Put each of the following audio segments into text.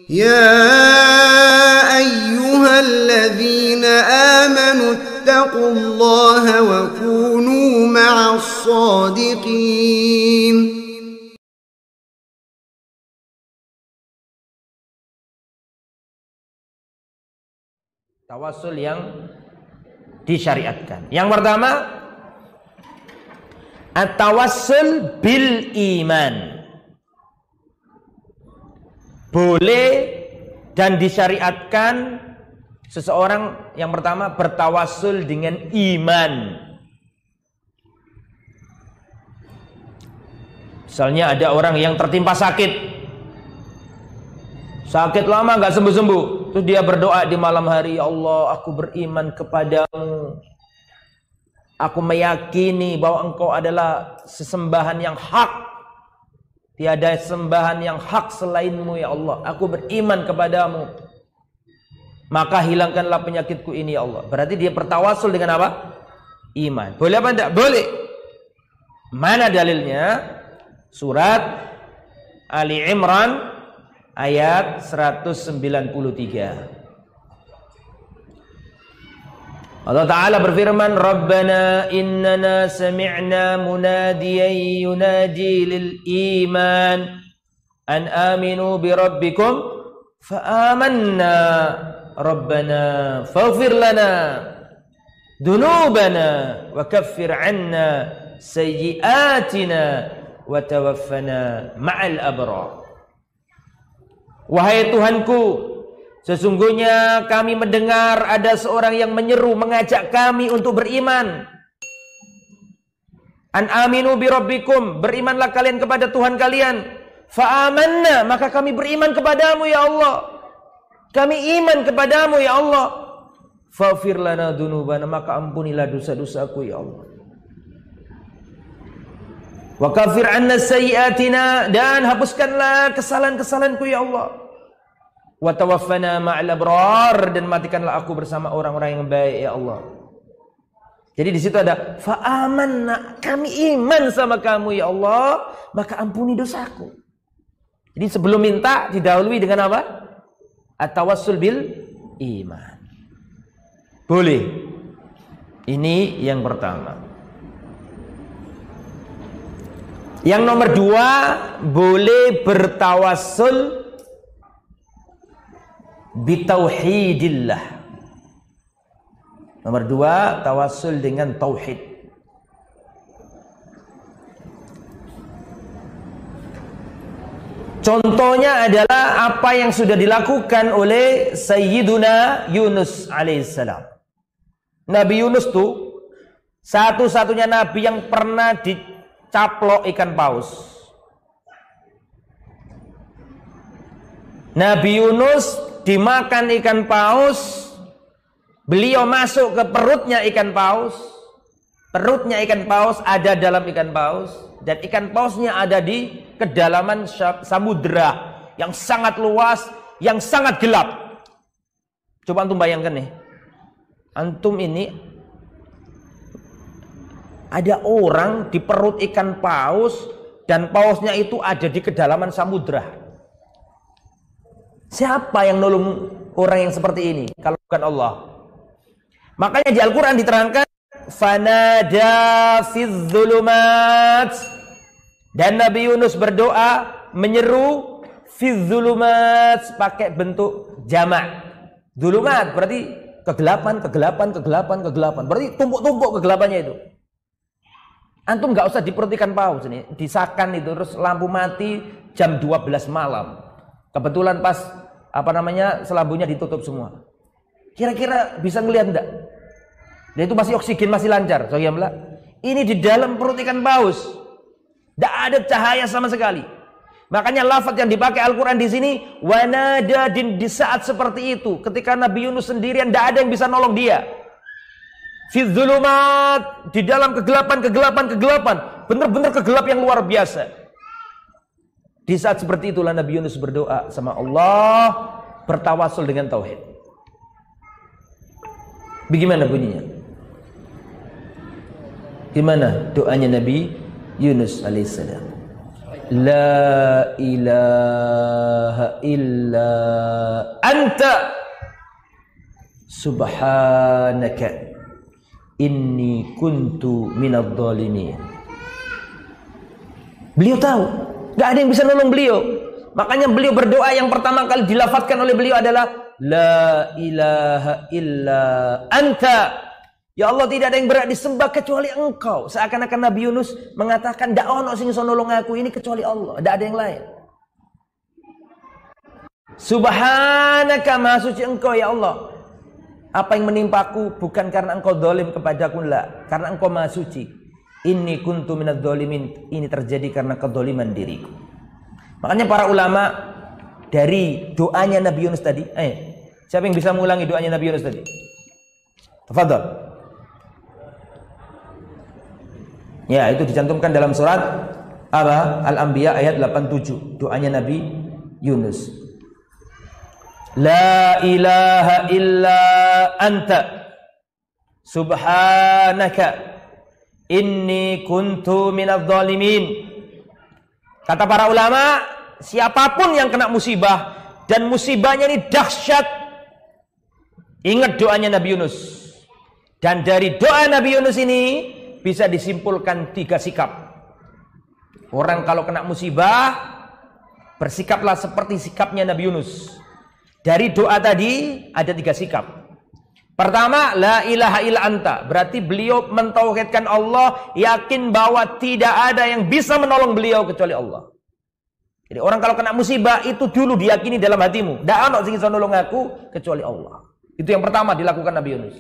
يا أيها الذين آمنوا اتقوا الله وكونوا مع الصادقين. Tawassul yang disyariatkan. Yang pertama, at-tawassul bil iman. Boleh dan disyariatkan seseorang yang pertama bertawassul dengan iman. Misalnya ada orang yang tertimpa sakit lama gak sembuh-sembuh, terus dia berdoa di malam hari, ya Allah, aku beriman kepadamu, aku meyakini bahwa engkau adalah sesembahan yang hak, tiada sembahan yang hak selainmu ya Allah, aku beriman kepadamu, maka hilangkanlah penyakitku ini ya Allah. Berarti dia bertawassul dengan apa? Iman. Boleh apa tidak? Boleh. Mana dalilnya? Surat Ali Imran ayat 193. Allah Ta'ala berfirman, Rabbana innana sami'na munadiyan yunadi lil iman an aminu bi rabbikum fa amanna Rabbana faghfir lana dunubana wa kaffir anna sayyiatina wa tawaffana ma'al abrar. Wahai Tuhanku, sesungguhnya kami mendengar ada seorang yang menyeru, mengajak kami untuk beriman. An aminu bi rabbikum, berimanlah kalian kepada Tuhan kalian. Fa amanna, maka kami beriman kepadamu ya Allah. Kami iman kepadamu ya Allah. Faghfir lana dzunubana, maka ampunilah dosa-dosaku ya Allah. Wa kaffir 'anna sayyi'atina, dan hapuskanlah kesalahan-kesalahanku ya Allah. Wa tawaffana ma'al abrar, dan matikanlah aku bersama orang-orang yang baik ya Allah. Jadi di situ ada fa amanna, kami iman sama kamu ya Allah, maka ampuni dosaku. Jadi sebelum minta didahului dengan apa? At-tawassul bil iman. Boleh. Ini yang pertama. Yang nomor dua, boleh bertawassul bitauhidillah. Nomor dua, tawassul dengan tauhid. Contohnya adalah apa yang sudah dilakukan oleh Sayyiduna Yunus alaihissalam. Nabi Yunus tuh satu-satunya nabi yang pernah dicaplok ikan paus. Nabi Yunus dimakan ikan paus, beliau masuk ke perutnya ikan paus. Perutnya ikan paus ada dalam ikan paus, dan ikan pausnya ada di kedalaman samudera yang sangat luas, yang sangat gelap. Coba antum bayangkan nih, antum ini ada orang di perut ikan paus, dan pausnya itu ada di kedalaman samudera. Siapa yang nolong orang yang seperti ini kalau bukan Allah? Makanya di Al-Quran diterangkan, fanada fiz zulumat, dan Nabi Yunus berdoa menyeru fiz zulumat, pakai bentuk jamak. Zulumat berarti kegelapan, berarti tumpuk-tumpuk kegelapannya itu. Antum nggak usah diperhatikan paus ini, disakan itu, terus lampu mati jam 12 malam. Kebetulan pas selambunya ditutup semua. Kira-kira bisa ngelihat enggak? Dan itu masih oksigen, masih lancar. Ini di dalam perut ikan paus, tidak ada cahaya sama sekali. Makanya lafaz yang dipakai Al-Quran di sini, wanada, di saat seperti itu, ketika Nabi Yunus sendirian, tidak ada yang bisa nolong dia. Fi dzulumat, di dalam kegelapan, benar-benar kegelap yang luar biasa. Di saat seperti itulah Nabi Yunus berdoa sama Allah, bertawassul dengan tauhid. Bagaimana bunyinya? Gimana doanya Nabi Yunus alaihissalam? La ilaha illa anta subhanaka inni kuntu minadh dhalimin. Beliau tahu gak ada yang bisa nolong beliau. Makanya beliau berdoa yang pertama kali dilafadzkan oleh beliau adalah La ilaha illa anta. Ya Allah, tidak ada yang berhak disembah kecuali Engkau. Seakan-akan Nabi Yunus mengatakan, ndak ono sing iso nolong aku ini kecuali Allah, ndak ada yang lain. Subhanaka, maha suci Engkau ya Allah. Apa yang menimpaku bukan karena Engkau zalim kepadaku, la, karena Engkau maha suci. Inni kuntu minadh dhalimin, ini terjadi karena kedzaliman diriku. Makanya para ulama dari doanya Nabi Yunus tadi, siapa yang bisa mengulangi doanya Nabi Yunus tadi? Tafadhal. Ya, itu dicantumkan dalam surat Al-Anbiya ayat 87, doanya Nabi Yunus. La ilaha illa anta subhanaka inni kuntu minadh dhalimin. Kata para ulama, siapapun yang kena musibah dan musibahnya ini dahsyat, ingat doanya Nabi Yunus. Dan dari doa Nabi Yunus ini bisa disimpulkan 3 sikap. Orang kalau kena musibah, bersikaplah seperti sikapnya Nabi Yunus. Dari doa tadi ada 3 sikap. Pertama, la ilaha illa anta. Berarti beliau mentauhidkan Allah, yakin bahwa tidak ada yang bisa menolong beliau kecuali Allah. Jadi orang kalau kena musibah itu dulu diyakini dalam hatimu, ndak ono sing iso nolong aku kecuali Allah. Itu yang pertama dilakukan Nabi Yunus.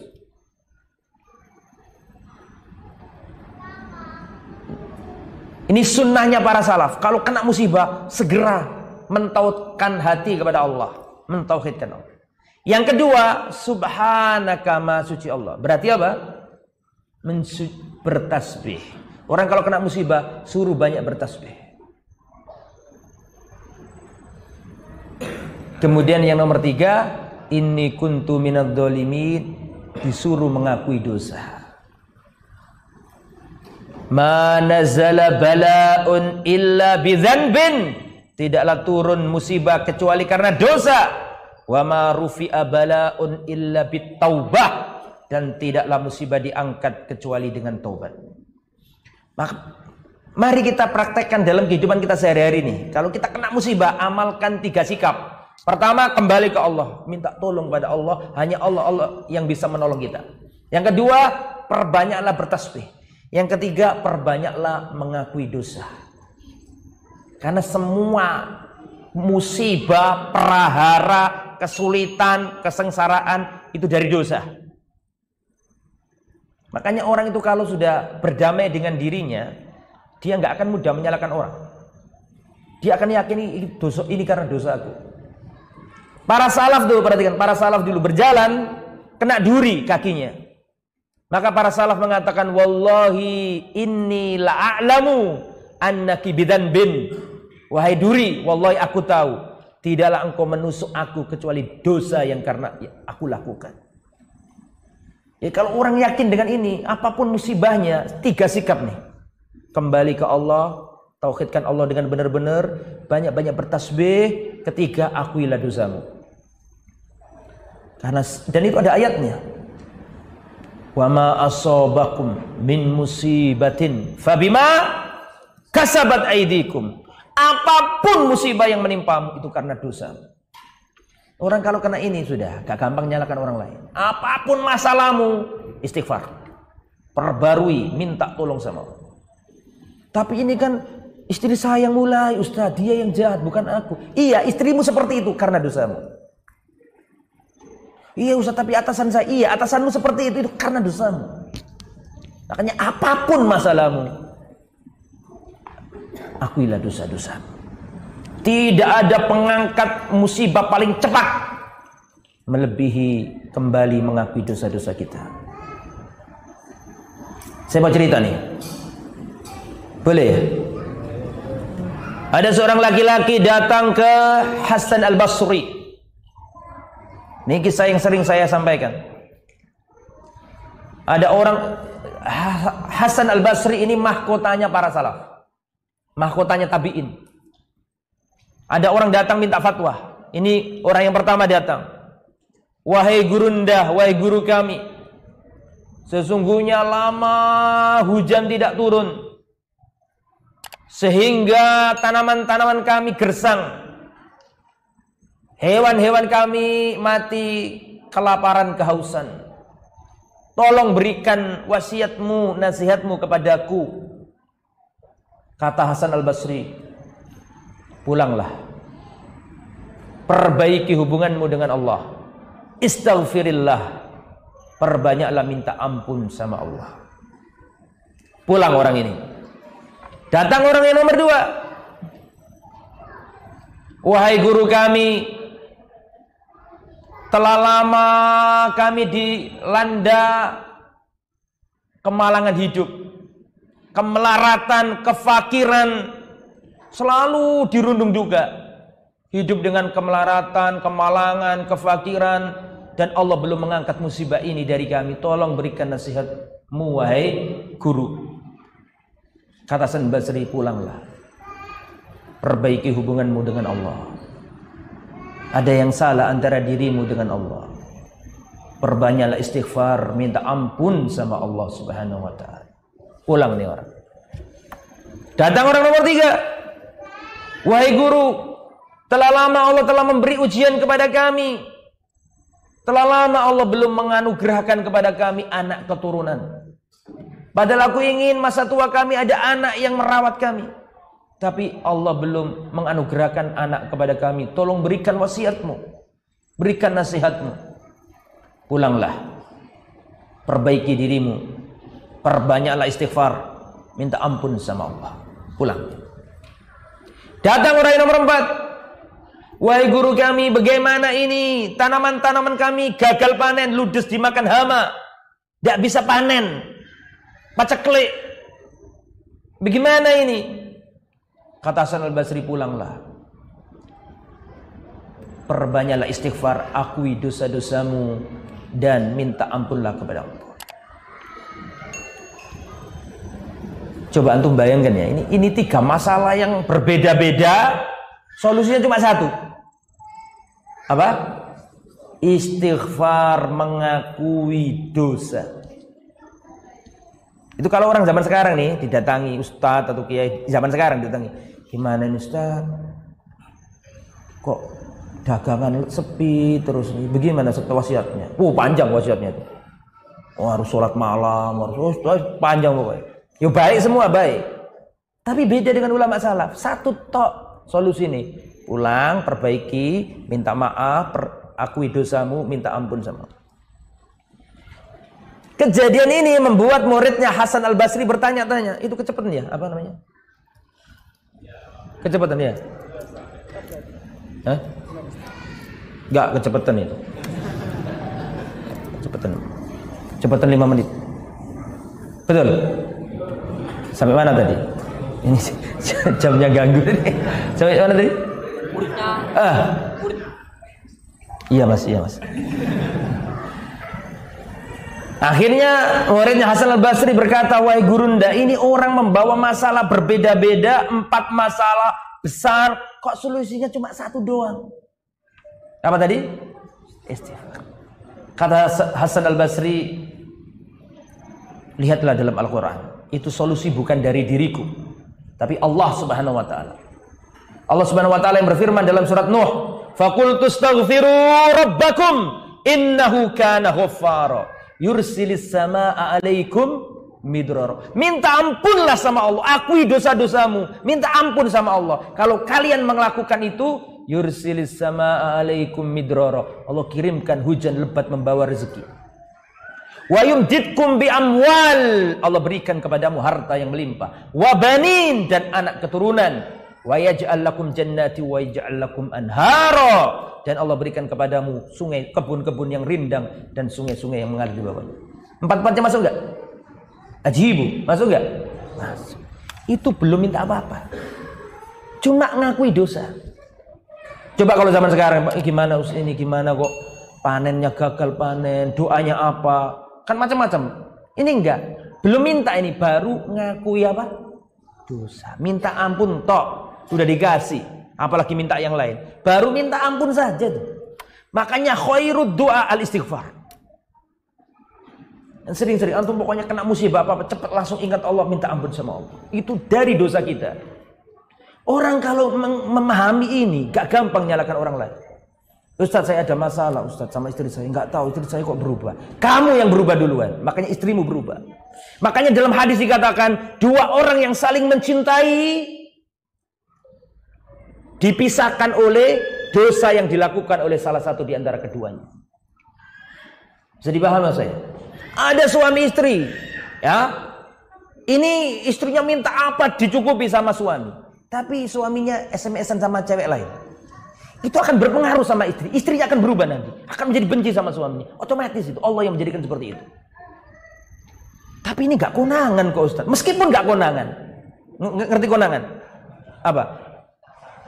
Ini sunnahnya para salaf. Kalau kena musibah, segera mentauhidkan hati kepada Allah. Mentauhidkan Allah. Yang kedua, subhanaka maha suci Allah. Berarti apa? Bertasbih. Orang kalau kena musibah, suruh banyak bertasbih. Kemudian yang nomor 3, inni kuntu minadh dhalimin, disuruh mengakui dosa. Ma nazala bala'un illa bidzanbin, tidaklah turun musibah kecuali karena dosa. Wa ma rufi'a bala'un illa bitaubah, dan tidaklah musibah diangkat kecuali dengan taubat. Mari kita praktekkan dalam kehidupan kita sehari-hari ini. Kalau kita kena musibah, amalkan 3 sikap. Pertama, kembali ke Allah, minta tolong pada Allah. Hanya Allah yang bisa menolong kita. Yang kedua, perbanyaklah bertasbih. Yang ketiga, perbanyaklah mengakui dosa. Karena semua musibah, prahara, kesulitan, kesengsaraan itu dari dosa. Makanya orang itu kalau sudah berdamai dengan dirinya, dia nggak akan mudah menyalahkan orang. Dia akan yakini dosa ini karena dosa aku. Para salaf dulu, perhatikan, para salaf dulu berjalan kena duri kakinya. Maka para salaf mengatakan, wallahi inni la'alamu annaki bidzanbin. Wahai duri, wallahi aku tahu, tidaklah engkau menusuk aku kecuali dosa yang karena aku lakukan. Ya, kalau orang yakin dengan ini, apapun musibahnya, 3 sikap nih. Kembali ke Allah, tauhidkan Allah dengan benar-benar, banyak-banyak bertasbih. Ketiga, akuilah dosamu. Karena dan itu ada ayatnya. Wa ma asabakum min musibatin fabima kasabat aydikum. Apapun musibah yang menimpamu itu karena dosa. Orang kalau kena ini sudah gak gampang nyalakan orang lain. Apapun masalahmu, istighfar, perbarui, minta tolong sama Allah. Tapi ini kan istri saya yang mulai, Ustaz, dia yang jahat bukan aku. Iya, istrimu seperti itu karena dosamu. Iya Ustaz, tapi atasan saya, iya atasanmu seperti itu karena dosamu. Makanya apapun masalahmu, akuilah dosa-dosamu. Tidak ada pengangkat musibah paling cepat melebihi kembali mengakui dosa-dosa kita. Saya mau cerita nih. Boleh ya? Ada seorang laki-laki datang ke Hasan Al-Basri. Ini kisah yang sering saya sampaikan. Ada orang, Hasan Al-Basri ini mahkotanya para salaf. mahkotanya tabi'in. Ada orang datang minta fatwa. Ini orang yang pertama datang. Wahai gurundah, wahai guru kami, sesungguhnya lama hujan tidak turun, sehingga tanaman-tanaman kami gersang, hewan-hewan kami mati kelaparan, kehausan. Tolong berikan wasiatmu, nasihatmu kepadaku. Kata Hasan al-Basri, pulanglah, perbaiki hubunganmu dengan Allah, istaghfirillah, perbanyaklah minta ampun sama Allah. Pulang orang ini. Datang orang yang nomor dua. Wahai guru kami, telah lama kami dilanda kemalangan hidup, kemelaratan, kefakiran, selalu dirundung juga. Hidup dengan kemelaratan, kemalangan, kefakiran, dan Allah belum mengangkat musibah ini dari kami. Tolong berikan nasihatmu, wahai guru. Kata Hasan Basri, pulanglah, perbaiki hubunganmu dengan Allah. Ada yang salah antara dirimu dengan Allah. Perbanyaklah istighfar, minta ampun sama Allah Subhanahu wa ta'ala. Pulang nih orang. Datang orang nomor tiga. Wahai guru, telah lama Allah telah memberi ujian kepada kami. Telah lama Allah belum menganugerahkan kepada kami anak keturunan. Padahal aku ingin masa tua kami ada anak yang merawat kami. Tapi Allah belum menganugerahkan anak kepada kami. Tolong berikan wasiatmu, berikan nasihatmu. Pulanglah, perbaiki dirimu, perbanyaklah istighfar, minta ampun sama Allah. Pulang. Datang orang yang nomor 4. Wahai guru kami, bagaimana ini? Tanaman-tanaman kami gagal panen, ludes dimakan hama, tidak bisa panen, paceklik. Bagaimana ini? Kata Hasan al-Basri, pulanglah, perbanyaklah istighfar, akui dosa-dosamu, dan minta ampunlah kepada Allah. Coba antum bayangkan ya, ini 3 masalah yang berbeda-beda, solusinya cuma satu. Apa? Istighfar, mengakui dosa. Itu kalau orang zaman sekarang nih didatangi ustadz atau kiai zaman sekarang didatangi, gimana nih ustadz? Kok dagangan sepi terus nih? Bagaimana wasiatnya? Panjang wasiatnya itu. Harus sholat malam, harus panjang pokoknya. Ya baik, semua baik. Tapi beda dengan ulama salaf. Satu tok solusi nih. Pulang, perbaiki, minta maaf, akui dosamu, minta ampun sama Allah. Kejadian ini membuat muridnya Hasan al-Basri bertanya-tanya, itu kecepatan ya? Apa namanya? Kecepatan ya? Hah? Enggak, kecepatan itu. Kecepatan 5 menit. Betul? Sampai mana tadi? Ini jamnya ganggu nih. Sampai mana tadi? Iya mas. Akhirnya muridnya Hasan al-Basri berkata, wahai gurunda, ini orang membawa masalah berbeda-beda, 4 masalah besar, kok solusinya cuma 1 doang? Apa tadi? Istighfar. Kata Hasan al-Basri, lihatlah dalam Al-Quran, itu solusi bukan dari diriku, tapi Allah Subhanahu wa ta'ala. Allah Subhanahu wa ta'ala yang berfirman dalam surat Nuh, faqultu astaghfiru rabbakum innahu kana ghaffara yursilis samaa'a 'alaikum midrara. Minta ampunlah sama Allah, akui dosa-dosamu, minta ampun sama Allah. Kalau kalian melakukan itu, yursilis samaa'a 'alaikum midrara, Allah kirimkan hujan lebat membawa rezeki. Wa yumditkum bi amwal, Allah berikan kepadamu harta yang melimpah. Wa banin, dan anak keturunan. Wa yaj'al lakum jannati wa yaj'al lakum anhara, dan Allah berikan kepadamu sungai, kebun-kebun yang rindang, dan sungai-sungai yang mengalir di bawahnya. 4-4-nya masuk enggak? Ajibu, masuk enggak? Masuk. Itu belum minta apa-apa, cuma ngakui dosa. Coba kalau zaman sekarang, Pak, gimana ini, gimana kok panennya gagal panen, doanya apa? Kan macam-macam. Ini enggak, belum minta, ini baru ngakui apa? dosa. Minta ampun tok, sudah dikasih. Apalagi minta yang lain. Baru minta ampun saja tuh. Makanya khairud doa al-istighfar. Dan sering-sering antum pokoknya kena musibah apa-apa, cepat langsung ingat Allah, minta ampun sama Allah. Itu dari dosa kita. Orang kalau memahami ini, gak gampang nyalakan orang lain. Ustaz, saya ada masalah Ustaz sama istri saya, nggak tahu istri saya kok berubah. Kamu yang berubah duluan, makanya istrimu berubah. Makanya dalam hadis dikatakan, dua orang yang saling mencintai dipisahkan oleh dosa yang dilakukan oleh salah satu di antara keduanya. Bisa dipahami saya? Ada suami istri, ya. Ini istrinya minta apa dicukupi sama suami, tapi suaminya SMS-an sama cewek lain. Itu akan berpengaruh sama istri. Istrinya akan berubah nanti. Akan menjadi benci sama suaminya. Otomatis itu. Allah yang menjadikan seperti itu. Tapi ini gak konangan kok Ustaz. Meskipun gak konangan. Ngerti konangan? Apa?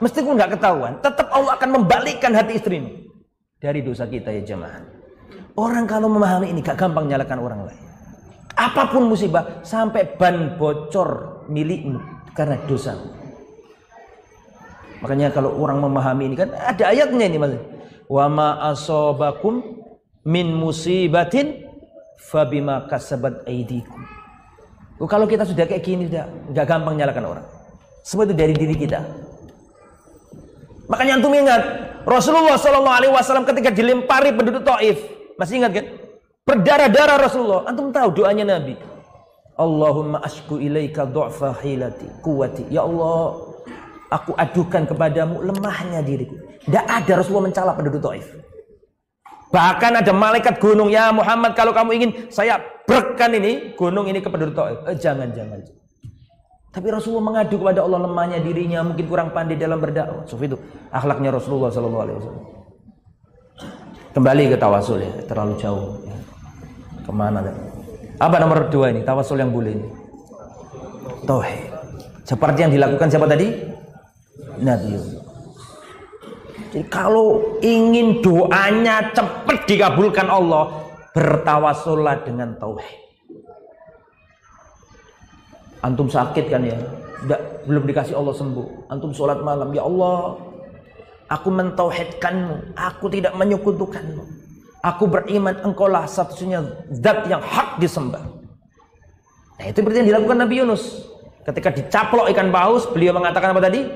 Meskipun gak ketahuan. Tetap Allah akan membalikkan hati istrimu. Dari dosa kita ya jemaah. Orang kalau memahami ini gak gampang nyalakan orang lain. Apapun musibah. Sampai ban bocor milikmu. Karena dosamu. Makanya kalau orang memahami ini kan ada ayatnya ini Mas. Wa ma asobakum min musibatin fabima kasabat aydikum. Kalau kita sudah kayak gini sudah enggak gampang nyalakan orang. Semua itu dari diri kita. Makanya antum ingat Rasulullah sallallahu alaihi wasallam ketika dilempari penduduk Taif, masih ingat kan? Berdarah-darah Rasulullah. Antum tahu doanya Nabi. Allahumma ashku ilaika du'fa hilati quwwati. Ya Allah, aku adukan kepadamu lemahnya diriku. Tidak ada Rasulullah mencela penduduk Taif. Bahkan ada malaikat gunung, ya Muhammad kalau kamu ingin saya berkan ini gunung ini ke penduduk Taif. Jangan. Tapi Rasulullah mengadu kepada Allah lemahnya dirinya, mungkin kurang pandai dalam berdakwah. So itu akhlaknya Rasulullah SAW. Kembali ke tawasul ya, terlalu jauh. Ya. Kemana? Apa nomor 2 ini? Tawasul yang boleh ini. Tauhid. Seperti yang dilakukan siapa tadi? Nabi. Jadi kalau ingin doanya cepat dikabulkan Allah, bertawasullah dengan tauhid. Antum sakit kan ya, belum dikasih Allah sembuh. Antum sholat malam, ya Allah, aku mentauhidkanmu, aku tidak menyekutukanmu. Aku beriman engkaulah satu-satunya zat yang hak disembah. Nah itu berarti yang dilakukan Nabi Yunus. Ketika dicaplok ikan paus, beliau mengatakan apa tadi?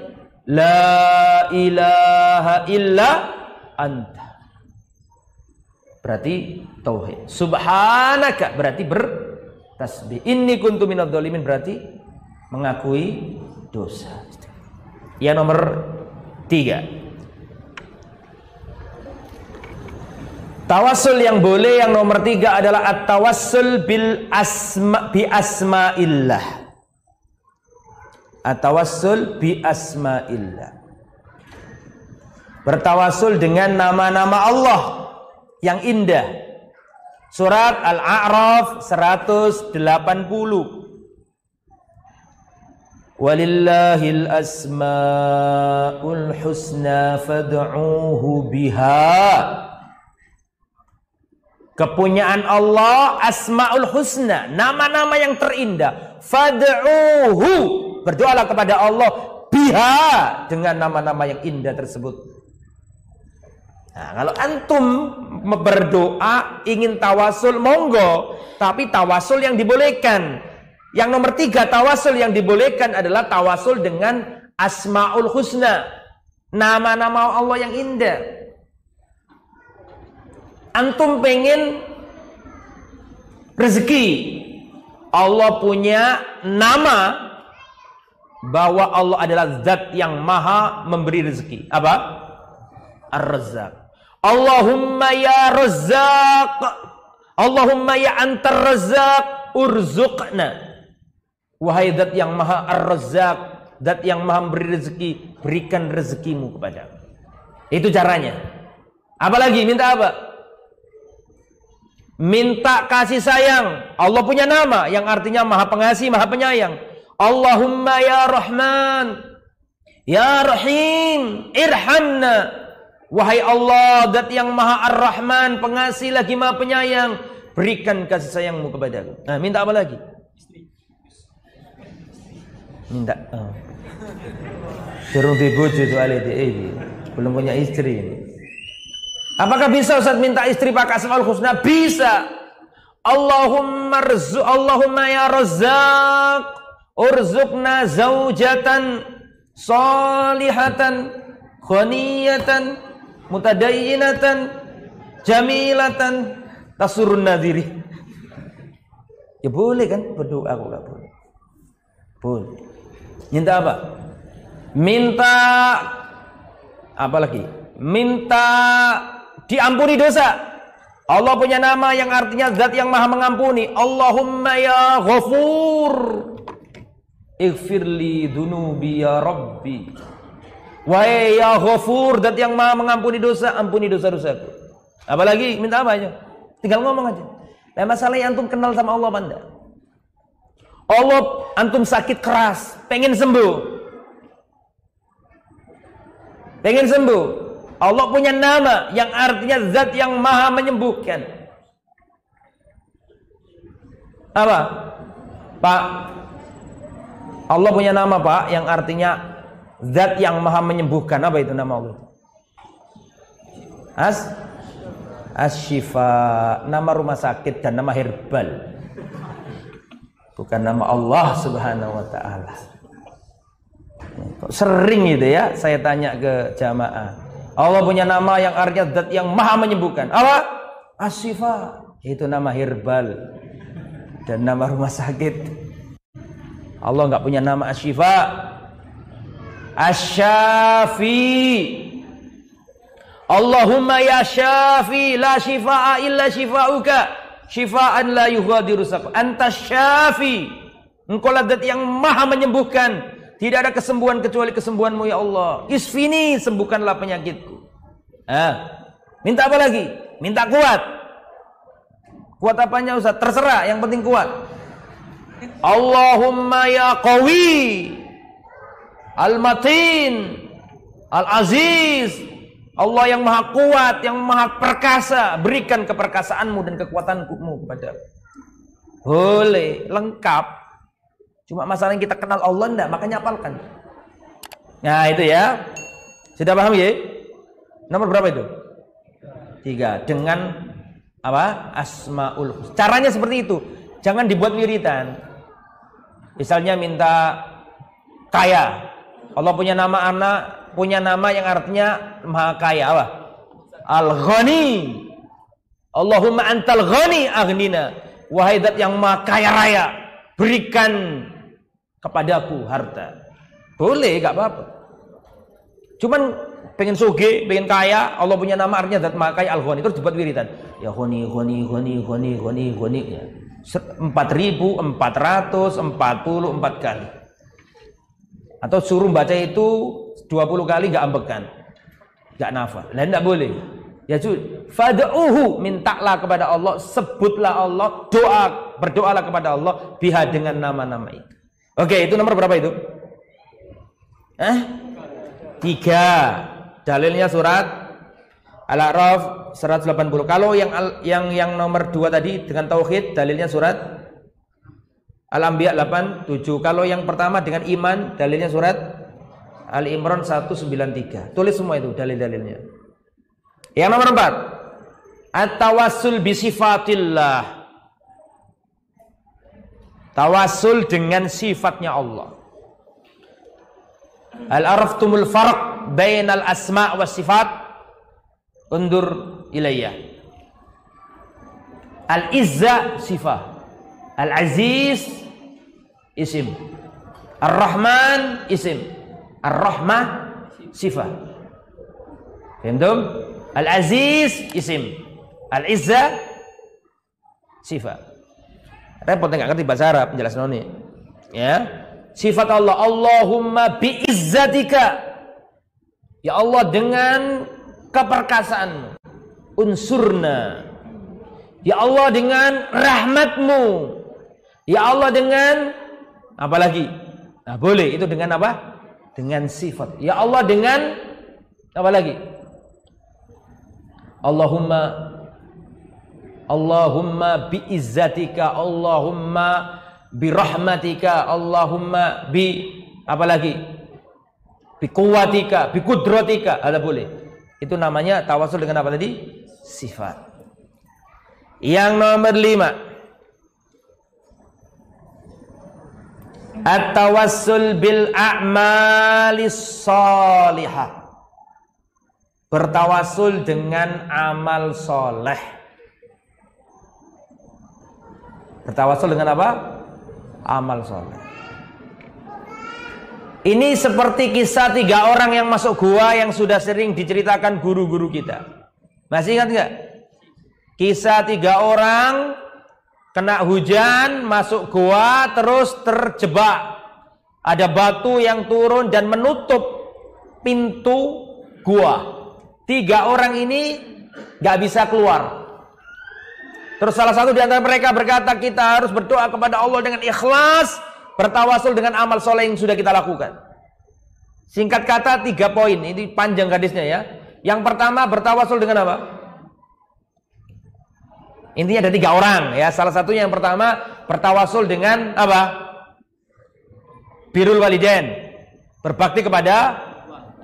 La ilaha illa anta. Berarti tauhid. Subhanaka berarti bertasbih. Inni kuntu minadz dzalimin berarti mengakui dosa. Yang nomor 3. Tawassul yang boleh yang nomor 3 adalah at-tawassul bi asma'illah. At-tawassul bi asma'illah. Bertawassul dengan nama-nama Allah yang indah. Surat Al-A'raf 180. Walillahil asma'ul husna fad'uuhu biha. Kepunyaan Allah asma'ul husna, nama-nama yang terindah. Fad'uuhu, berdoalah kepada Allah biha, dengan nama-nama yang indah tersebut. Nah, kalau antum berdoa ingin tawasul monggo, tapi tawasul yang dibolehkan. Yang nomor 3 tawasul yang dibolehkan adalah tawasul dengan asmaul husna, nama-nama Allah yang indah. Antum pengen rezeki, Allah punya nama bahwa Allah adalah zat yang maha memberi rezeki. Apa? Ar-Razzaq. Allahumma ya Razzaq, Allahumma ya antar Razzaq urzuqna. Wahai zat yang maha Ar-Razzaq, zat yang maha memberi rezeki, berikan rezekimu kepada. Itu caranya. Apalagi minta apa? Minta kasih sayang. Allah punya nama yang artinya maha pengasih, maha penyayang. Allahumma ya Rahman, ya Rahim, irhamna. Wahai Allah, zat yang maha Ar-Rahman, pengasih lagi maha penyayang, berikan kasih sayangmu kepadaku. Nah, minta apa lagi? minta. Durung dibojo soalnya dia belum punya istri. Apakah bisa Ustaz minta istri pakai Asmaul Husna? Bisa. Allahumma ya Razzaq, urzuqna zaujatan salihatan ghaniyatan mutadayyinatan jamilatan tasurun nadhiri. Ya boleh kan berdoa, aku enggak boleh. Boleh. Minta apa? Minta apa lagi? Minta diampuni dosa. Allah punya nama yang artinya zat yang maha mengampuni. Allahumma ya Ghafur, ighfirli dunubi ya Rabbi. Wahai ya Ghafur, zat yang maha mengampuni dosa, ampuni dosa-dosaku. Apalagi minta apa aja? Tinggal ngomong aja. Nah, masalahnya antum kenal sama Allah apa enggak? Allah, antum sakit keras, pengen sembuh. Pengen sembuh. Allah punya nama yang artinya zat yang maha menyembuhkan. Apa? Pak, Allah punya nama Pak yang artinya zat yang maha menyembuhkan. Apa itu nama Allah? As-Syifa, nama rumah sakit dan nama herbal. Bukan nama Allah Subhanahu wa taala. Kok sering gitu ya saya tanya ke jamaah. Allah punya nama yang artinya zat yang maha menyembuhkan. Apa? As-Syifa. Itu nama herbal dan nama rumah sakit. Allah enggak punya nama As-Syifa. Asy-Syafi. Allahumma ya Syafi, la shifaa illa shifauka, shifaan la yughadiru saqam. Anta Syafi. Engkau lah zat yang maha menyembuhkan. Tidak ada kesembuhan kecuali kesembuhanmu ya Allah. Isfini, sembuhkanlah penyakitku. Minta apa lagi? Minta kuat. Kuat apanya Ustaz? Terserah, yang penting kuat. Allahumma ya Qawi, Al-Matin, Al-Aziz. Allah yang maha kuat, yang maha perkasa, berikan keperkasaanmu dan kekuatanmu kepada. Boleh, lengkap. Cuma masalahnya kita kenal Allah enggak, makanya hafalkan. Nah itu ya. Sudah paham ya? Nomor berapa itu? 3. Dengan apa? Asmaul Husna. Caranya seperti itu. Jangan dibuat wiridan. Misalnya minta kaya. Allah punya nama punya nama yang artinya maha kaya. Apa? Al-Ghani. Allahumma antal ghani aghnina. Wahai zat yang maha kaya raya, berikan kepadaku harta. Boleh, gak apa-apa. Cuman pengen suge, pengen kaya, Allah punya nama artinya zat maha kaya Al-Ghani, terus dibuat wiridan. Ya Ghani. 4.444 kali. Atau suruh baca itu 20 kali gak ambekan. Gak nafal. Lah enggak boleh. Ya fad'uhu, mintalah kepada Allah, sebutlah Allah, berdoalah kepada Allah biha dengan nama-nama itu. Oke, itu nomor berapa itu? 3. Dalilnya surat Al-A'raf 180. Kalau yang nomor 2 tadi dengan tauhid, dalilnya surat Al-Anbiya 87. Kalau yang pertama dengan iman, dalilnya surat Ali Imran 193. Tulis semua itu dalil-dalilnya. Yang nomor 4, at-tawassul bi sifatillah. Tawassul dengan sifatnya Allah. Hal araftumul farq bainal asma' was sifat? Undur ilayya. Al-izza sifah, al-aziz isim, ar-rahman isim, ar-rahmah sifah. Paham? Al-aziz isim, al-izza sifah. Repot enggak ngerti bahasa Arab penjelasan ini. Ya. Sifat Allah, Allahumma biizzatika. Ya Allah dengan keperkasaanmu. Unsurna. Ya Allah dengan rahmatmu. Ya Allah dengan apa lagi? Nah, boleh itu dengan apa? Dengan sifat. Ya Allah dengan apa lagi? Allahumma biizzatika, Allahumma bi rahmatika, Allahumma bi apalagi? Bi quwwatika, bi qudratika, ada boleh. Itu namanya tawasul dengan apa tadi? Sifat. Yang nomor 5, at-tawassul bil a'malis shalihah. Bertawasul dengan amal soleh. Bertawasul dengan apa? Amal soleh. Ini seperti kisah 3 orang yang masuk gua yang sudah sering diceritakan guru-guru kita. Masih ingat nggak? Kisah 3 orang kena hujan, masuk gua, terus terjebak. Ada batu yang turun dan menutup pintu gua. 3 orang ini gak bisa keluar. Terus salah satu di antara mereka berkata, kita harus berdoa kepada Allah dengan ikhlas, bertawasul dengan amal soleh yang sudah kita lakukan. Singkat kata 3 poin, ini panjang hadisnya ya. Yang pertama, bertawasul dengan apa? Intinya ada 3 orang ya. Salah satunya yang pertama, bertawasul dengan apa? Birrul walidain, berbakti kepada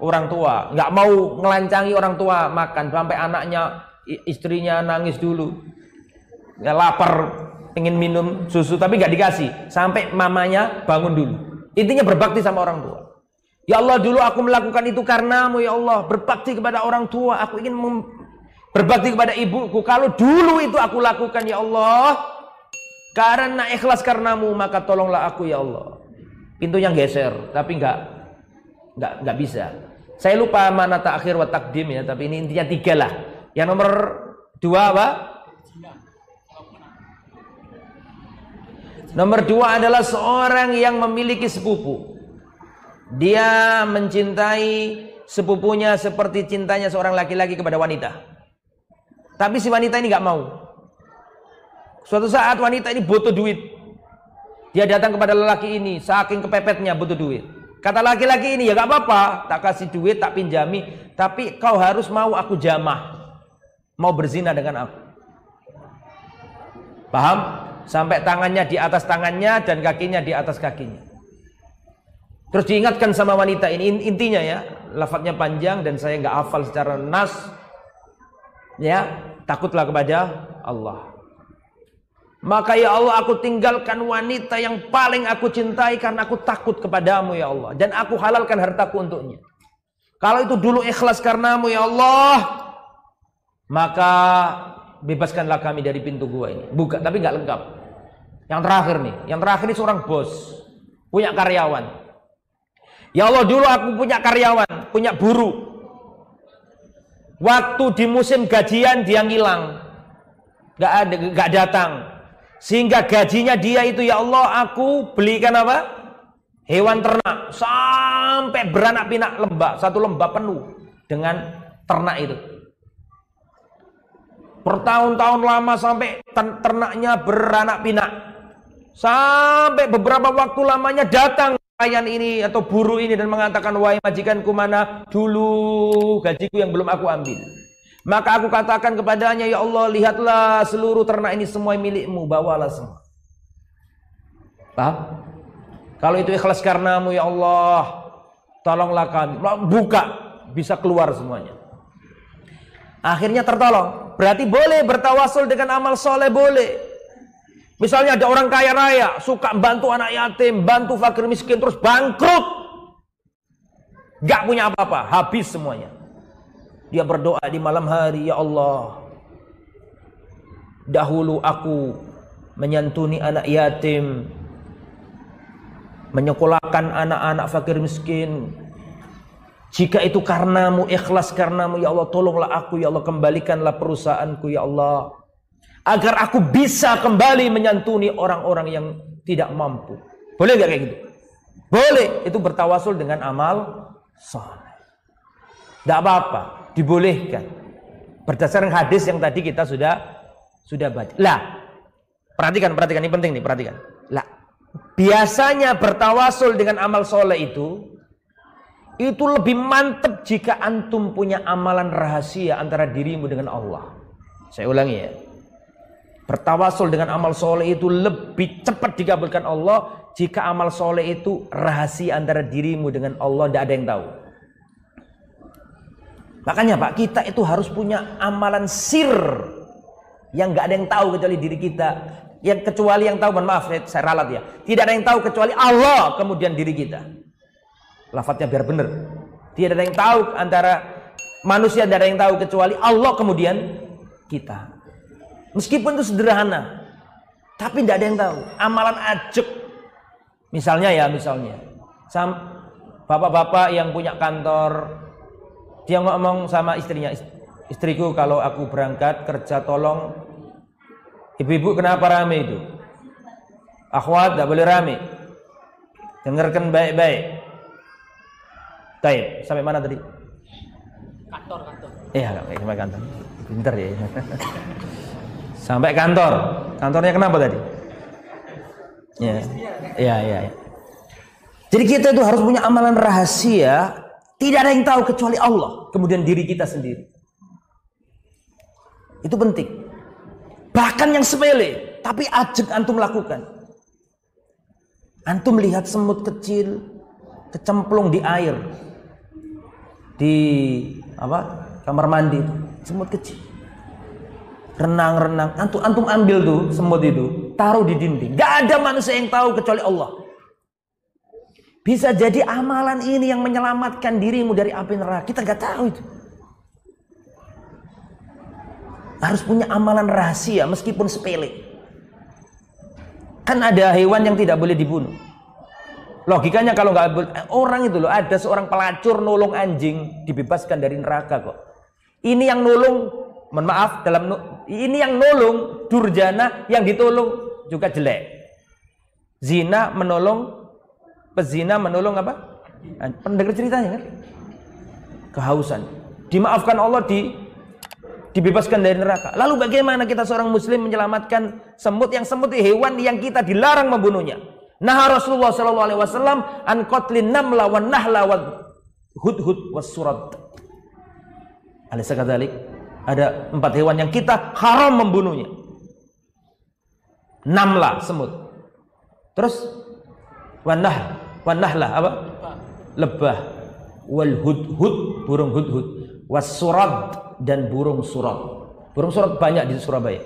orang tua. Nggak mau ngelancangi orang tua makan sampai anaknya, istrinya nangis dulu, ya, lapar, ingin minum susu tapi nggak dikasih sampai mamanya bangun dulu. Intinya berbakti sama orang tua. Ya Allah, dulu aku melakukan itu karenamu ya Allah, berbakti kepada orang tua, aku ingin berbakti kepada ibuku. Kalau dulu itu aku lakukan ya Allah karena ikhlas karenamu, maka tolonglah aku ya Allah. Pintunya geser tapi nggak bisa. Saya lupa mana ta'khir wa takdim ya, tapi ini intinya 3 lah. Yang nomor 2 apa? Nomor 2 adalah seorang yang memiliki sepupu. Dia mencintai sepupunya seperti cintanya seorang laki-laki kepada wanita. Tapi si wanita ini nggak mau. Suatu saat wanita ini butuh duit. Dia datang kepada lelaki ini, saking kepepetnya butuh duit. Kata laki-laki ini, ya gak apa-apa, tak kasih duit, tak pinjami, tapi kau harus mau aku jamah, mau berzina dengan aku. Paham? Sampai tangannya di atas tangannya dan kakinya di atas kakinya. Terus diingatkan sama wanita ini, intinya ya, lafadznya panjang dan saya gak hafal secara nas. Ya, takutlah kepada Allah. Maka ya Allah, aku tinggalkan wanita yang paling aku cintai karena aku takut kepadamu ya Allah. Dan aku halalkan hartaku untuknya. Kalau itu dulu ikhlas karenamu ya Allah, maka bebaskanlah kami dari pintu gua ini. Buka, tapi nggak lengkap. Yang terakhir nih, yang terakhir ini seorang bos, punya karyawan. Ya Allah, dulu aku punya karyawan, punya buruh. Waktu di musim gajian dia ngilang, nggak datang. Sehingga gajinya dia itu ya Allah aku belikan apa? Hewan ternak sampai beranak pinak lembah, 1 lembah penuh dengan ternak itu. Bertahun-tahun lama sampai ternaknya beranak pinak. Sampai beberapa waktu lamanya datang pelayan ini atau buruh ini dan mengatakan, wahai majikanku, mana dulu gajiku yang belum aku ambil. Maka aku katakan kepadanya, ya Allah, lihatlah seluruh ternak ini semua milikmu, bawalah semua. Paham? Kalau itu ikhlas karenamu ya Allah, tolonglah kami. Buka, bisa keluar semuanya. Akhirnya tertolong. Berarti boleh bertawasul dengan amal soleh, boleh. Misalnya ada orang kaya raya, suka bantu anak yatim, bantu fakir miskin, terus bangkrut. Gak punya apa-apa, habis semuanya. Dia berdoa di malam hari, ya Allah, dahulu aku menyantuni anak yatim, menyekolahkan anak-anak fakir miskin. Jika itu karenamu, ikhlas karenamu, ya Allah, tolonglah aku, ya Allah, kembalikanlah perusahaanku, ya Allah, agar aku bisa kembali menyantuni orang-orang yang tidak mampu. Boleh gak kayak gitu? Boleh, itu bertawasul dengan amal saleh. Tidak apa-apa, dibolehkan. Berdasarkan hadis yang tadi kita sudah baca. Lah, perhatikan, ini penting nih, perhatikan. Lah, biasanya bertawasul dengan amal soleh itu lebih mantap jika antum punya amalan rahasia antara dirimu dengan Allah. Saya ulangi ya. Bertawasul dengan amal soleh itu lebih cepat dikabulkan Allah jika amal soleh itu rahasia antara dirimu dengan Allah, tidak ada yang tahu. Makanya Pak, kita itu harus punya amalan sir yang nggak ada yang tahu kecuali diri kita. Yang kecuali yang tahu, mohon maaf saya ralat ya, tidak ada yang tahu kecuali Allah, kemudian diri kita. Lafadznya biar benar. Tidak ada yang tahu antara manusia, tidak ada yang tahu kecuali Allah, kemudian kita. Meskipun itu sederhana, tapi tidak ada yang tahu. Amalan ajek. Misalnya bapak-bapak yang punya kantor, dia ngomong sama istrinya, istriku kalau aku berangkat kerja tolong ibu-ibu kenapa rame itu? Akhwat tidak boleh rame. Dengarkan baik-baik. Baik, sampai mana tadi? Kantor. Iya, sampai kantor. Pinter ya. Sampai kantor. Kantornya kenapa tadi? Ya. Jadi kita itu harus punya amalan rahasia, tidak ada yang tahu kecuali Allah, kemudian diri kita sendiri. Itu penting. Bahkan yang sepele, tapi ajak antum lakukan. Antum lihat semut kecil kecemplung di air di kamar mandi itu, semut kecil. Renang, antum ambil tuh semut itu, taruh di dinding. Gak ada manusia yang tahu kecuali Allah. Bisa jadi amalan ini yang menyelamatkan dirimu dari api neraka. Kita gak tahu itu. Harus punya amalan rahasia meskipun sepele. Kan ada hewan yang tidak boleh dibunuh. Logikanya kalau nggak orang itu loh, ada seorang pelacur nolong anjing dibebaskan dari neraka kok. Ini yang nolong, mohon maaf, ini yang nolong durjana, yang ditolong juga jelek. Zina menolong, pezina menolong apa? Pendengar ceritanya kan? Kehausan. Dimaafkan Allah, dibebaskan dari neraka. Lalu bagaimana kita seorang muslim menyelamatkan semut, yang semut itu hewan yang kita dilarang membunuhnya. Nah Rasulullah SAW an qatlin namla wan nahla wa hudhud was surat. Alaysa kadzalik? Ada 4 hewan yang kita haram membunuhnya. Namla, semut. Terus wan nahla apa? Lebah. Wal hudhud, burung hudhud. Was surat, dan burung surat. Burung surat banyak di Surabaya.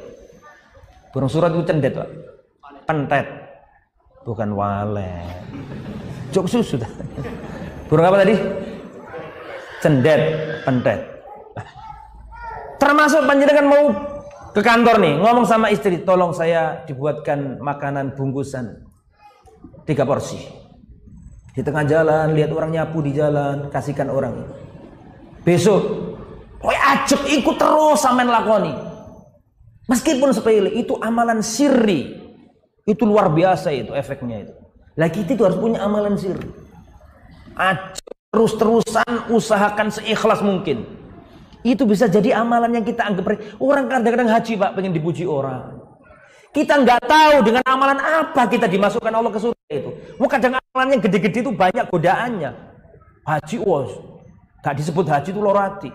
Burung surat itu cendet, Pak. Pentet. Bukan walet. Jok susu. Burung apa tadi? Cendet, pentet. Termasuk panjenengan mau ke kantor nih, ngomong sama istri, tolong saya dibuatkan makanan bungkusan 3 porsi. Di tengah jalan, lihat orang nyapu di jalan, kasihkan orang. Besok, ajak ikut terus sampean lakoni. Meskipun sepele, itu amalan sirri. Itu luar biasa itu efeknya itu. Lah kita itu harus punya amalan sirri. Ajak terus-terusan, usahakan seikhlas mungkin. Itu bisa jadi amalan yang kita anggap. Orang kadang-kadang haji Pak, pengen dipuji orang. Kita nggak tahu dengan amalan apa kita dimasukkan Allah ke surga itu. Mau kadang amalan yang gede-gede itu banyak godaannya. Haji gak disebut haji itu lorati.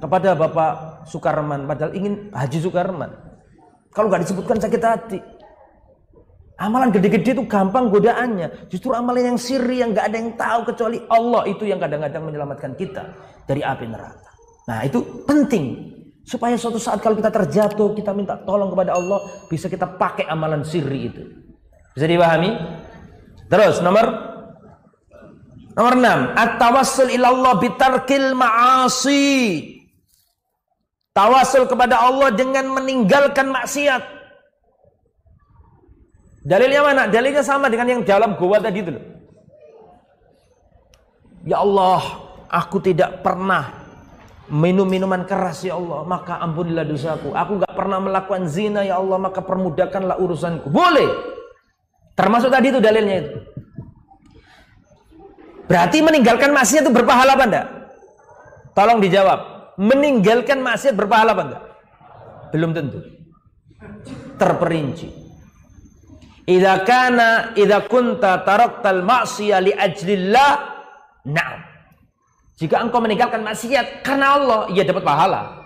Kepada Bapak Sukarman, padahal ingin Haji Sukarman. Kalau nggak disebutkan sakit hati. Amalan gede-gede itu gampang godaannya. Justru amalan yang sirri yang nggak ada yang tahu kecuali Allah, itu yang kadang-kadang menyelamatkan kita dari api neraka. Nah itu penting supaya suatu saat kalau kita terjatuh, kita minta tolong kepada Allah, bisa kita pakai amalan sirri itu. Bisa dipahami? Terus nomor 6, at-tawassul ilallah bitarkil ma'asi. Tawasul kepada Allah dengan meninggalkan maksiat. Dalilnya mana? Dalilnya sama dengan yang dalam goa tadi itu loh. Ya Allah, aku tidak pernah minum minuman keras ya Allah, maka ampunilah dosaku. Aku gak pernah melakukan zina ya Allah, maka permudahkanlah urusanku. Boleh. Termasuk tadi itu dalilnya itu. Berarti meninggalkan maksiat itu berpahala apa enggak? Tolong dijawab. Meninggalkan maksiat berpahala apa enggak? Belum tentu. Terperinci. Idza kunta taraktal ma'siyah li ajlillah, na'am. Jika engkau meninggalkan maksiat karena Allah, ia dapat pahala.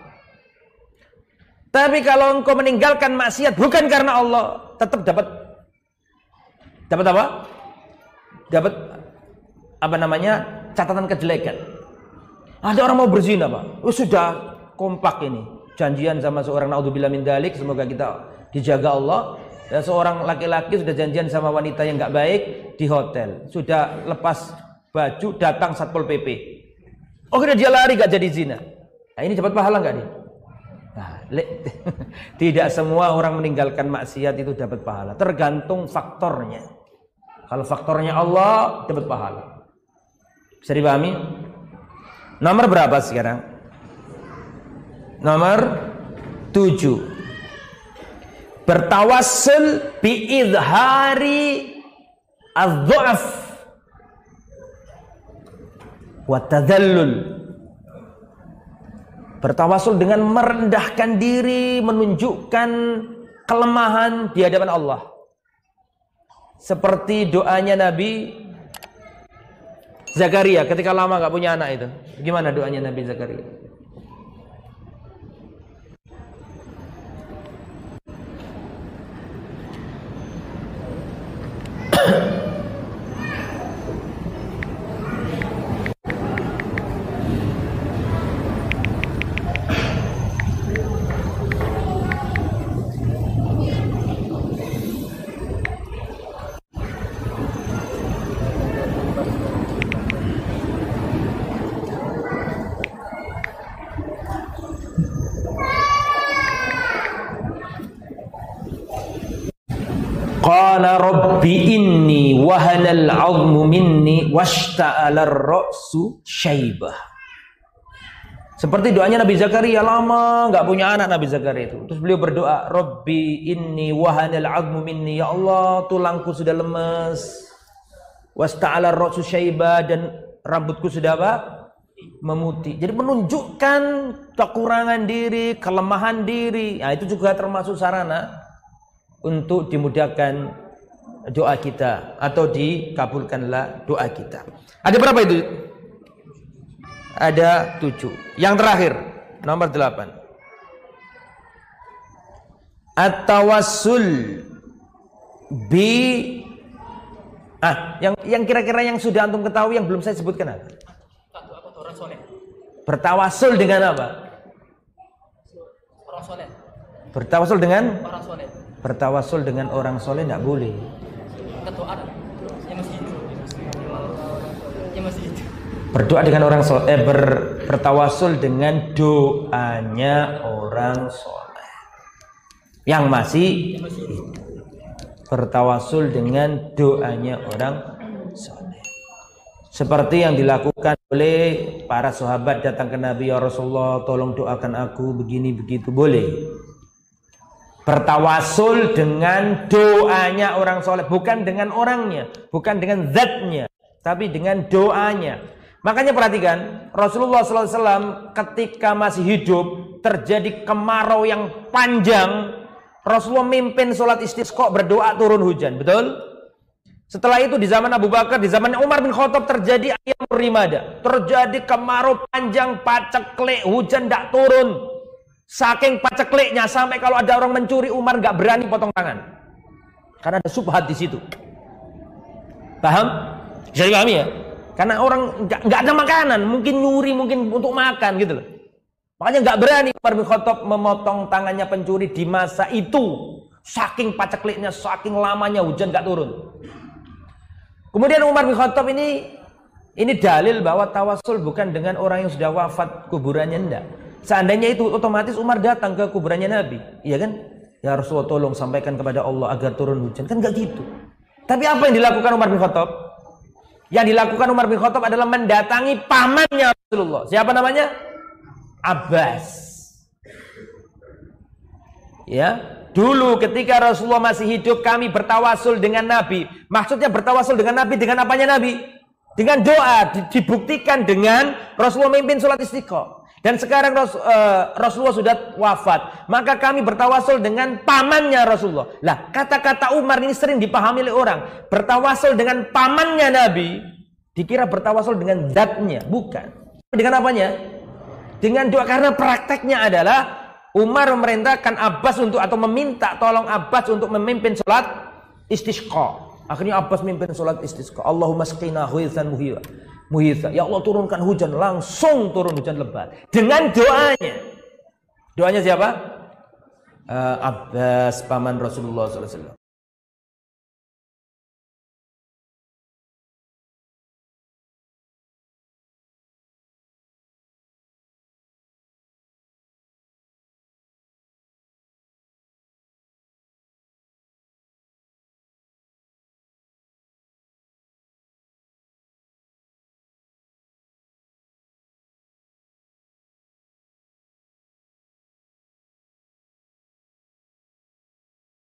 Tapi kalau engkau meninggalkan maksiat bukan karena Allah, tetap dapat apa? Dapat apa namanya? Catatan kejelekan. Ada orang mau berzina, Pak. Sudah kompak ini. Janjian sama seorang, naudzubillah min dzalik, semoga kita dijaga Allah. Dan seorang laki-laki sudah janjian sama wanita yang enggak baik di hotel. Sudah lepas baju, datang Satpol PP. Akhirnya dia lari, enggak jadi zina. Nah, ini dapat pahala enggak nih? Nah, tidak semua orang meninggalkan maksiat itu dapat pahala. Tergantung faktornya. Kalau faktornya Allah, dapat pahala. Bisa dipahami? Nomor berapa sekarang? Nomor 7. Bertawassul bi'idhari adh-dhu'af wa tadhallul. Bertawassul dengan merendahkan diri, menunjukkan kelemahan di hadapan Allah. Seperti doanya Nabi Zakaria ketika lama gak punya anak itu. Gimana doanya Nabi Zakaria? Qala rabbi inni wahanal 'azmu minni washta'ala ar-ra'su syaibah. Seperti doanya Nabi Zakaria, lama enggak punya anak Nabi Zakaria itu. Terus beliau berdoa, rabbi inni wahanal 'azmu minni, ya Allah, tulangku sudah lemas. Washta'ala ar-ra'su syaibah, dan rambutku sudah apa? Memutih. Jadi menunjukkan kekurangan diri, kelemahan diri. Nah, itu juga termasuk sarana untuk dimudahkan doa kita atau dikabulkanlah doa kita. Ada berapa itu? Ada 7. Yang terakhir, nomor 8. At-tawassul bi yang kira-kira yang sudah antum ketahui yang belum saya sebutkan apa? Orang soleh. Bertawassul dengan apa? Orang soleh. Bertawassul dengan Orang soleh. Bertawassul dengan orang soleh tidak boleh. Ketua ada. Yang masih hidup. Yang masih hidup. Berdoa dengan orang soleh, bertawassul dengan doanya orang soleh yang masih hidup. Bertawassul dengan doanya orang soleh. Seperti yang dilakukan oleh para sahabat datang ke Nabi, ya Rasulullah, tolong doakan aku begini begitu, boleh. Bertawassul dengan doanya orang soleh, bukan dengan orangnya, bukan dengan zatnya, tapi dengan doanya. Makanya perhatikan, Rasulullah SAW ketika masih hidup terjadi kemarau yang panjang, Rasulullah mimpin sholat istisqa, berdoa turun hujan, betul? Setelah itu di zaman Abu Bakar, di zaman Umar bin Khattab terjadi ayyamur rimada, terjadi kemarau panjang, paceklik, hujan tidak turun. Saking pacekliknya sampai kalau ada orang mencuri, Umar nggak berani potong tangan, karena ada subhat di situ. Paham? Bisa dipahami ya? Karena orang nggak ada makanan, mungkin nyuri, mungkin untuk makan gitu loh. Makanya nggak berani Umar bin Khattab memotong tangannya pencuri di masa itu. Saking pacekliknya, saking lamanya hujan nggak turun. Kemudian Umar bin Khattab ini dalil bahwa tawassul bukan dengan orang yang sudah wafat kuburannya, enggak. Seandainya itu otomatis Umar datang ke kuburannya Nabi, iya kan? Ya Rasulullah, tolong sampaikan kepada Allah agar turun hujan, kan enggak gitu. Tapi apa yang dilakukan Umar bin Khattab? Yang dilakukan Umar bin Khattab adalah mendatangi pamannya Rasulullah. Siapa namanya? Abbas. Ya, dulu ketika Rasulullah masih hidup, kami bertawassul dengan Nabi. Maksudnya bertawassul dengan Nabi, dengan apanya Nabi? Dengan doa, dibuktikan dengan Rasulullah memimpin sholat istisqa. Dan sekarang Rasulullah sudah wafat, maka kami bertawassul dengan pamannya Rasulullah. Lah, kata-kata Umar ini sering dipahami oleh orang. Bertawassul dengan pamannya Nabi, dikira bertawassul dengan zatnya, bukan. Dengan apanya? Dengan doa, karena prakteknya adalah Umar memerintahkan Abbas untuk atau meminta tolong Abbas untuk memimpin sholat istisqa. Akhirnya Abbas memimpin sholat istisqa. Allahumma sqina huithan muhitha. Ya Allah turunkan hujan, langsung turun hujan lebat. Dengan doanya. Doanya siapa? Abbas paman Rasulullah SAW.